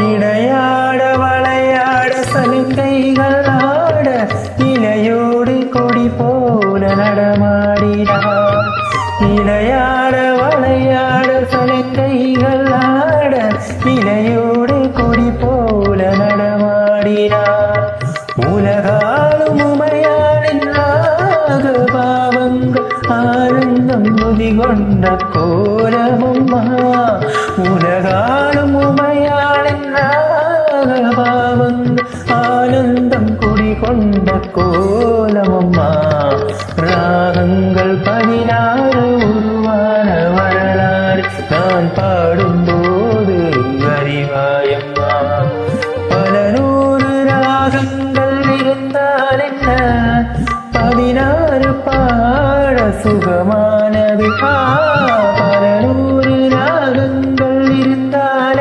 இடையாட வளையாட சலுக்கைகள் ஆட இலையோடு கொடி போல நடமாடினார். இடையாட வளையாட சலுக்கைகள் ஆட இலையோடு கொடி போல நடமாடினார். உலகாலும் உமையாளின் பாவங்கள் ஆனந்தம் முதி கொண்ட கோலமும்மா. உலகாலும் உமையாளின் பாவங்கள் ஆனந்தம் குடி கொண்ட கோலமும்மா. ராகங்கள் 16 உருவான வரலாறு நான் பாடும்போது அறிவாயம்மா. பல 100 ராகங்கள் இருந்தால் என்ன, 16 பாட சுகமானது.